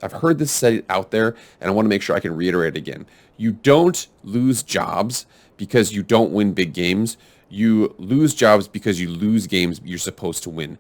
I've heard this said out there, and I want to make sure I can reiterate it again. You don't lose jobs because you don't win big games. You lose jobs because you lose games you're supposed to win.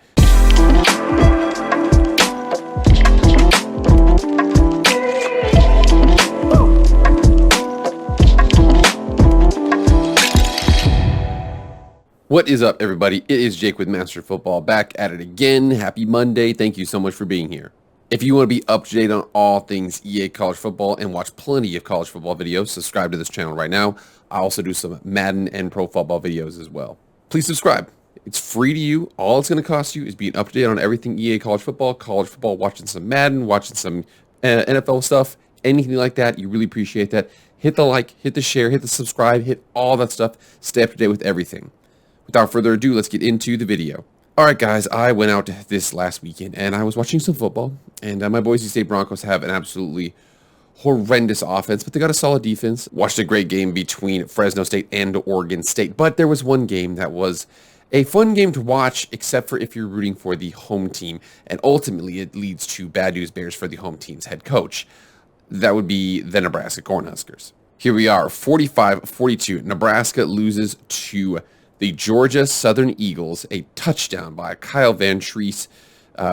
What is up, everybody? It is Jake with Master Football, back at it again. Happy Monday. Thank you so much for being here. If you want to be up to date on all things EA college football and watch plenty of college football videos, subscribe to this channel right now. I also do some Madden and pro football videos as well. Please subscribe. It's free to you. All it's going to cost you is being up to date on everything EA college football, watching some Madden, watching some NFL stuff, anything like that. You really appreciate that. Hit the like, hit the share, hit the subscribe, hit all that stuff. Stay up to date with everything. Without further ado, let's get into the video. All right, guys, I went out this last weekend, and I was watching some football, and my Boise State Broncos have an absolutely horrendous offense, but they got a solid defense. Watched a great game between Fresno State and Oregon State, but there was one game that was a fun game to watch, except for if you're rooting for the home team, and ultimately it leads to bad news bears for the home team's head coach. That would be the Nebraska Cornhuskers. Here we are, 45-42. Nebraska loses to the Georgia Southern Eagles, a touchdown by Kyle Van Treese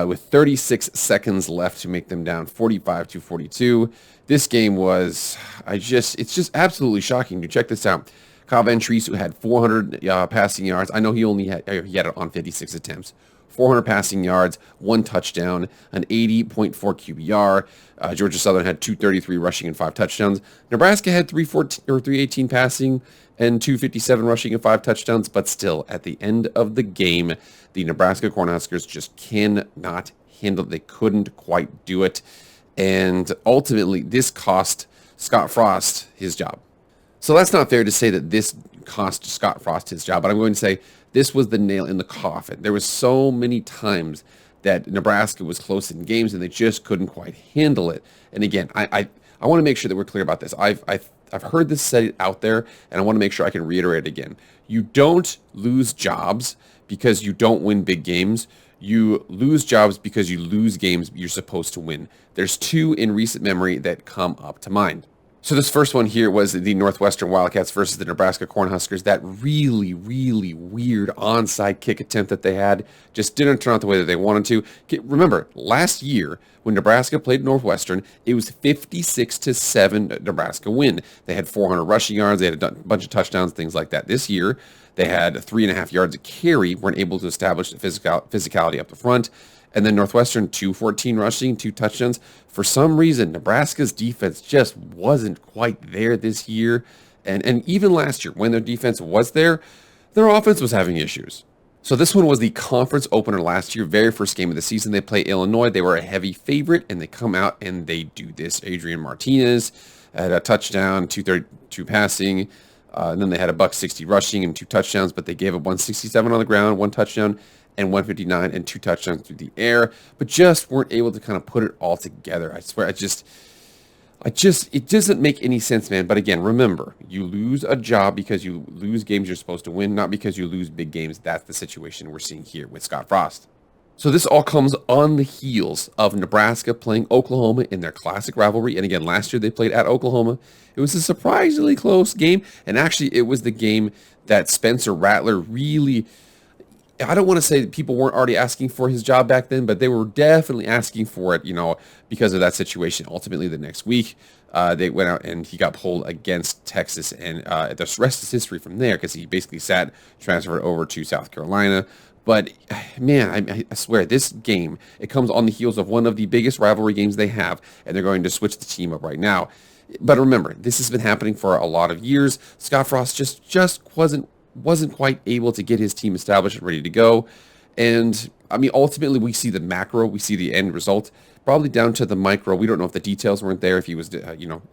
with 36 seconds left to make them down 45-42. This game was, it's just absolutely shocking. To check this out. Kyle Van Treese, who had 400 passing yards. I know he had it on 56 attempts. 400 passing yards, 1 touchdown, an 80.4 QBR. Georgia Southern had 233 rushing and 5 touchdowns. Nebraska had 318 passing and 257 rushing and 5 touchdowns, but still, at the end of the game, the Nebraska Cornhuskers just cannot handle it. They couldn't quite do it, and ultimately, this cost Scott Frost his job. So that's not fair to say that this cost Scott Frost his job, but I'm going to say this was the nail in the coffin. There was so many times that Nebraska was close in games, and they just couldn't quite handle it. And again, I want to make sure that we're clear about this. I've heard this said out there, and I want to make sure I can reiterate it again. You don't lose jobs because you don't win big games. You lose jobs because you lose games you're supposed to win. There's 2 in recent memory that come up to mind. So this first one here was the Northwestern Wildcats versus the Nebraska Cornhuskers. That really, really weird onside kick attempt that they had just didn't turn out the way that they wanted to. Remember, last year when Nebraska played Northwestern, it was 56-7 Nebraska win. They had 400 rushing yards. They had a bunch of touchdowns, things like that. This year, they had 3.5 yards a carry, weren't able to establish the physicality up the front. And then Northwestern, 214 rushing, 2 touchdowns. For some reason, Nebraska's defense just wasn't quite there this year. And even last year, when their defense was there, their offense was having issues. So this one was the conference opener last year, very first game of the season. They play Illinois. They were a heavy favorite, and they come out and they do this. Adrian Martinez had a touchdown, 232 passing. And then they had a $160 rushing and 2 touchdowns, but they gave up 167 on the ground, 1 touchdown, and 159 and 2 touchdowns through the air, but just weren't able to kind of put it all together. I swear, it doesn't make any sense, man. But again, remember, you lose a job because you lose games you're supposed to win, not because you lose big games. That's the situation we're seeing here with Scott Frost. So this all comes on the heels of Nebraska playing Oklahoma in their classic rivalry. And again, last year they played at Oklahoma. It was a surprisingly close game, and actually it was the game that Spencer Rattler really, I don't want to say that people weren't already asking for his job back then, but they were definitely asking for it, because of that situation. Ultimately, the next week, they went out and he got pulled against Texas, and the rest is history from there because he basically transferred over to South Carolina. But, man, I swear, this game, it comes on the heels of one of the biggest rivalry games they have, and they're going to switch the team up right now. But remember, this has been happening for a lot of years. Scott Frost just wasn't quite able to get his team established and ready to go. And, ultimately, we see the macro, we see the end result, probably down to the micro. We don't know if the details weren't there, if he was,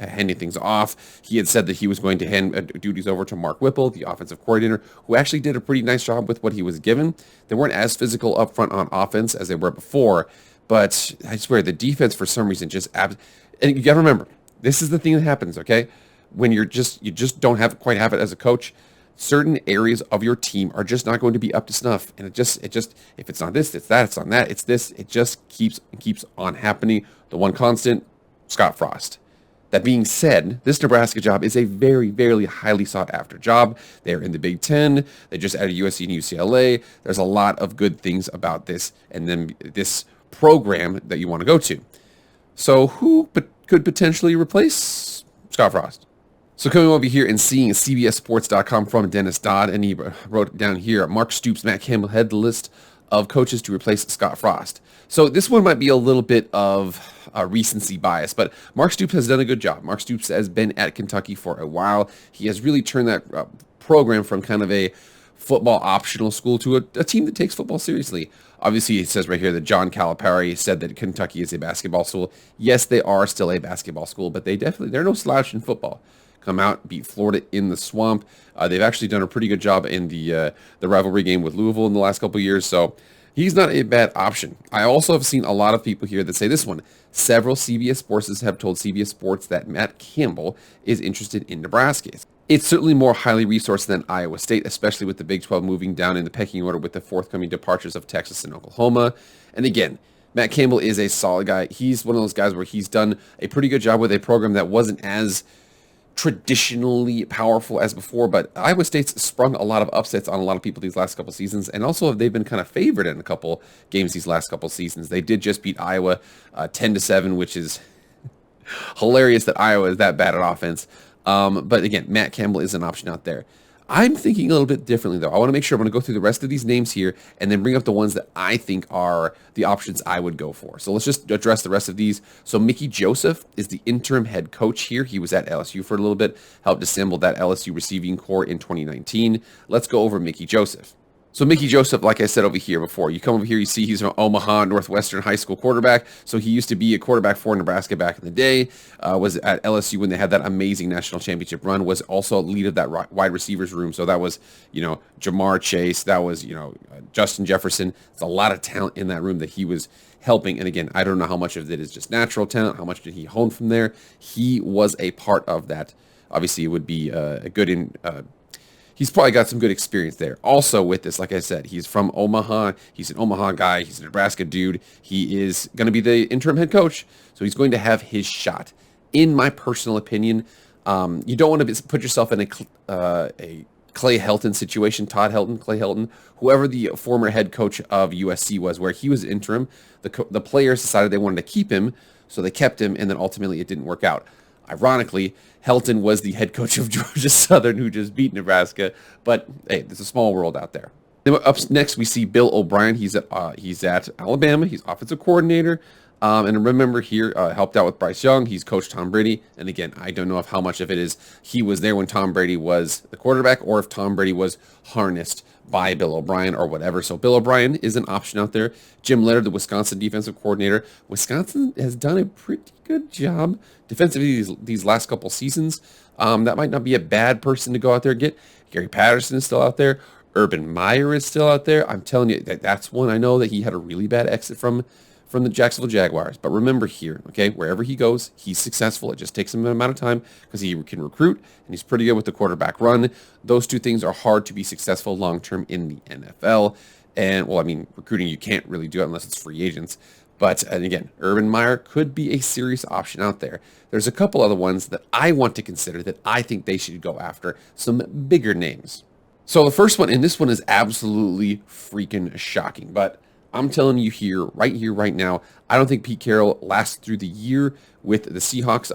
handing things off. He had said that he was going to hand duties over to Mark Whipple, the offensive coordinator, who actually did a pretty nice job with what he was given. They weren't as physical up front on offense as they were before, but I swear, the defense, for some reason, and you got to remember, this is the thing that happens, okay? When you just don't quite have it as a coach, certain areas of your team are just not going to be up to snuff. And it just, if it's not this, it's that, it's on that, it's this. It just keeps on happening. The one constant, Scott Frost. That being said, this Nebraska job is a very, very highly sought after job. They're in the Big Ten. They just added USC and UCLA. There's a lot of good things about this, and then this program that you want to go to. So who could potentially replace Scott Frost? So coming over here and seeing CBSSports.com from Dennis Dodd, and he wrote down here, Mark Stoops, Matt Campbell head the list of coaches to replace Scott Frost. So this one might be a little bit of recency bias, but Mark Stoops has done a good job. Mark Stoops has been at Kentucky for a while. He has really turned that program from kind of a football optional school to a team that takes football seriously. Obviously, it says right here that John Calipari said that Kentucky is a basketball school. Yes, they are still a basketball school, but they're no slouch in football. Come out, beat Florida in the swamp. They've actually done a pretty good job in the rivalry game with Louisville in the last couple of years, so he's not a bad option. I also have seen a lot of people here that say this one. Several CBS Sports have told CBS Sports that Matt Campbell is interested in Nebraska. It's certainly more highly resourced than Iowa State, especially with the Big 12 moving down in the pecking order with the forthcoming departures of Texas and Oklahoma. And again, Matt Campbell is a solid guy. He's one of those guys where he's done a pretty good job with a program that wasn't as traditionally powerful as before, but Iowa State's sprung a lot of upsets on a lot of people these last couple seasons, and also they've been kind of favored in a couple games these last couple seasons. They did just beat Iowa 10-7, which is hilarious that Iowa is that bad at offense. But again, Matt Campbell is an option out there. I'm thinking a little bit differently, though. I want to make sure I'm going to go through the rest of these names here and then bring up the ones that I think are the options I would go for. So let's just address the rest of these. So Mickey Joseph is the interim head coach here. He was at LSU for a little bit, helped assemble that LSU receiving corps in 2019. Let's go over Mickey Joseph. So Mickey Joseph, like I said over here before, you come over here, you see he's an Omaha Northwestern high school quarterback. So he used to be a quarterback for Nebraska back in the day, was at LSU when they had that amazing national championship run, was also lead of that wide receivers room. So that was, Jamar Chase, that was, Justin Jefferson. It's a lot of talent in that room that he was helping. And again, I don't know how much of it is just natural talent, how much did he hone from there. He was a part of that. Obviously, it would be a good he's probably got some good experience there. Also with this, like I said, he's from Omaha. He's an Omaha guy. He's a Nebraska dude. He is going to be the interim head coach, so he's going to have his shot. In my personal opinion, you don't want to put yourself in a Clay Helton situation, Clay Helton, whoever the former head coach of USC was, where he was interim. The players decided they wanted to keep him, so they kept him, and then ultimately it didn't work out. Ironically, Helton was the head coach of Georgia Southern, who just beat Nebraska. But hey, there's a small world out there. Then up next, we see Bill O'Brien. He's at Alabama. He's offensive coordinator. And remember here, helped out with Bryce Young. He's coached Tom Brady. And again, I don't know how much of it is he was there when Tom Brady was the quarterback, or if Tom Brady was harnessed by Bill O'Brien or whatever. So Bill O'Brien is an option out there. Jim Leonard, the Wisconsin defensive coordinator. Wisconsin has done a pretty good job defensively these last couple seasons. That might not be a bad person to go out there and get. Gary Patterson is still out there. Urban Meyer is still out there. I'm telling you, that's one I know that he had a really bad exit from the Jacksonville Jaguars. But remember here, okay, wherever he goes, he's successful. It just takes him an amount of time because he can recruit, and he's pretty good with the quarterback run. Those two things are hard to be successful long-term in the NFL. And, well, I mean, recruiting, you can't really do it unless it's free agents. But, and again, Urban Meyer could be a serious option out there. There's a couple other ones that I want to consider that I think they should go after, some bigger names. So the first one, and this one is absolutely freaking shocking, but I'm telling you here, right now, I don't think Pete Carroll lasts through the year with the Seahawks.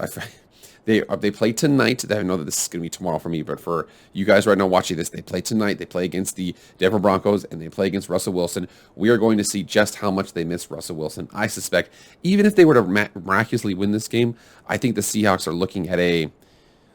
They play tonight. I know that this is going to be tomorrow for me, but for you guys right now watching this, they play tonight. They play against the Denver Broncos, and they play against Russell Wilson. We are going to see just how much they miss Russell Wilson. I suspect, even if they were to miraculously win this game, I think the Seahawks are looking at a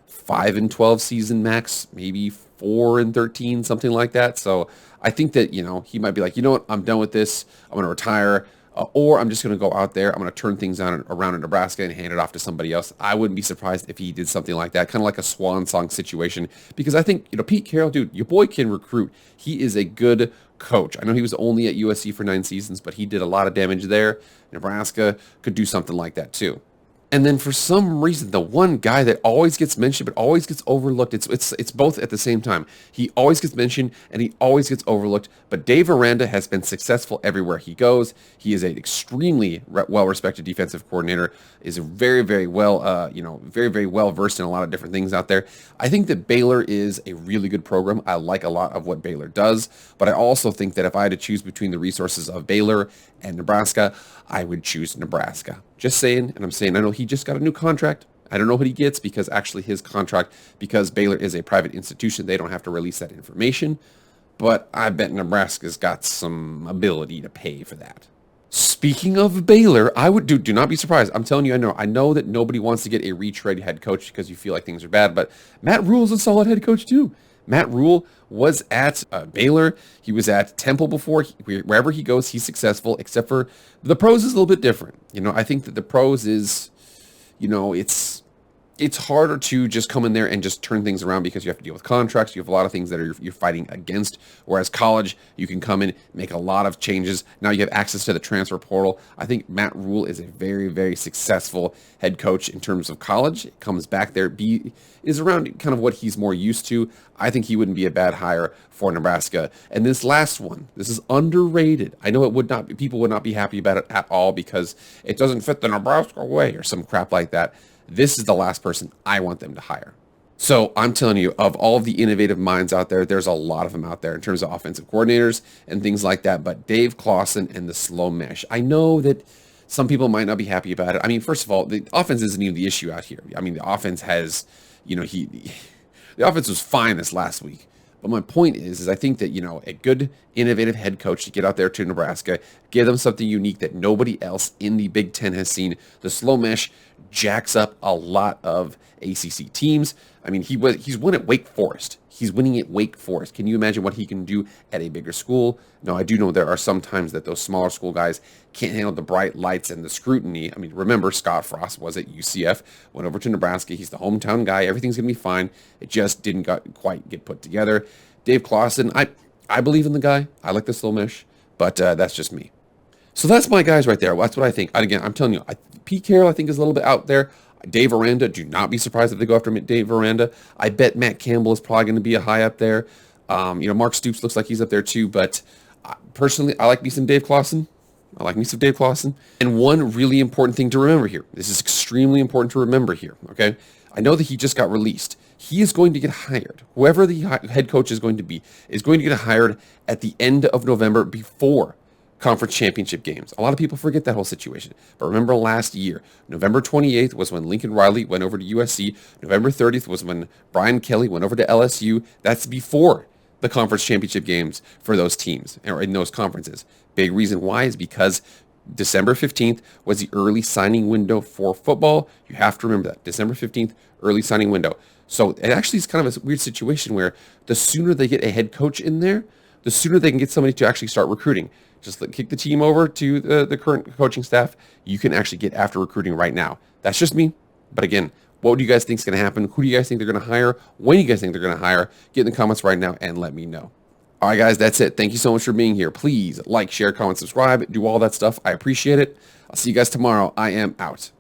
5-12 season max, maybe 4-13, something like that. So I think that, he might be like, you know what, I'm done with this. I'm going to retire. Or I'm just going to go out there. I'm going to turn things around in Nebraska and hand it off to somebody else. I wouldn't be surprised if he did something like that, kind of like a swan song situation. Because I think, Pete Carroll, dude, your boy can recruit. He is a good coach. I know he was only at USC for 9 seasons, but he did a lot of damage there. Nebraska could do something like that too. And then for some reason, the one guy that always gets mentioned but always gets overlooked, it's both at the same time. He always gets mentioned and he always gets overlooked. But Dave Aranda has been successful everywhere he goes. He is an extremely well-respected defensive coordinator. Is very, very well, very, very well versed in a lot of different things out there. I think that Baylor is a really good program. I like a lot of what Baylor does, but I also think that if I had to choose between the resources of Baylor and Nebraska, I would choose Nebraska. Just saying, and I'm saying, I know he just got a new contract. I don't know what he gets because actually his contract, because Baylor is a private institution, they don't have to release that information. But I bet Nebraska's got some ability to pay for that. Speaking of Baylor, I would do not be surprised. I'm telling you, I know that nobody wants to get a retread head coach because you feel like things are bad, but Matt Rule's a solid head coach too. Matt Rule was at Baylor. He was at Temple before. Wherever he goes, he's successful, except for the pros is a little bit different. I think that the pros is, it's harder to just come in there and just turn things around because you have to deal with contracts. You have a lot of things that you're fighting against. Whereas college, you can come in, make a lot of changes. Now you have access to the transfer portal. I think Matt Rule is a very, very successful head coach in terms of college. It comes back there, is around kind of what he's more used to. I think he wouldn't be a bad hire for Nebraska. And this last one, this is underrated. I know people would not be happy about it at all because it doesn't fit the Nebraska way or some crap like that. This is the last person I want them to hire. So I'm telling you, of all of the innovative minds out there, there's a lot of them out there in terms of offensive coordinators and things like that. But Dave Clawson and the slow mesh, I know that some people might not be happy about it. I mean, first of all, the offense isn't even the issue out here. I mean, the offense has, the offense was fine this last week. But my point is I think that, a good, innovative head coach to get out there to Nebraska, give them something unique that nobody else in the Big Ten has seen. The slow mesh jacks up a lot of ACC teams. I mean, he's won at Wake Forest. He's winning at Wake Forest. Can you imagine what he can do at a bigger school? Now, I do know there are some times that those smaller school guys can't handle the bright lights and the scrutiny. I mean, remember, Scott Frost was at UCF, went over to Nebraska. He's the hometown guy. Everything's going to be fine. It just didn't quite get put together. Dave Clawson, I believe in the guy. I like the slow mesh, but that's just me. So that's my guys right there. That's what I think. And again, I'm telling you, Pete Carroll, I think, is a little bit out there. Dave Aranda, do not be surprised if they go after Dave Aranda. I bet Matt Campbell is probably going to be a high up there. Mark Stoops looks like he's up there too. But personally, I like me some Dave Clawson. And one really important thing to remember here. This is extremely important to remember here, okay? I know that he just got released. He is going to get hired. Whoever the head coach is going to be is going to get hired at the end of November before conference championship games. A lot of people forget that whole situation. But remember last year, November 28th was when Lincoln Riley went over to USC. November 30th was when Brian Kelly went over to LSU. That's before the conference championship games for those teams or in those conferences. Big reason why is because December 15th was the early signing window for football. You have to remember that. December 15th, early signing window. So it actually is kind of a weird situation where the sooner they get a head coach in there, the sooner they can get somebody to actually start recruiting. Just kick the team over to the current coaching staff. You can actually get after recruiting right now. That's just me. But again, what do you guys think is going to happen? Who do you guys think they're going to hire? When do you guys think they're going to hire? Get in the comments right now and let me know. All right, guys, that's it. Thank you so much for being here. Please like, share, comment, subscribe, do all that stuff. I appreciate it. I'll see you guys tomorrow. I am out.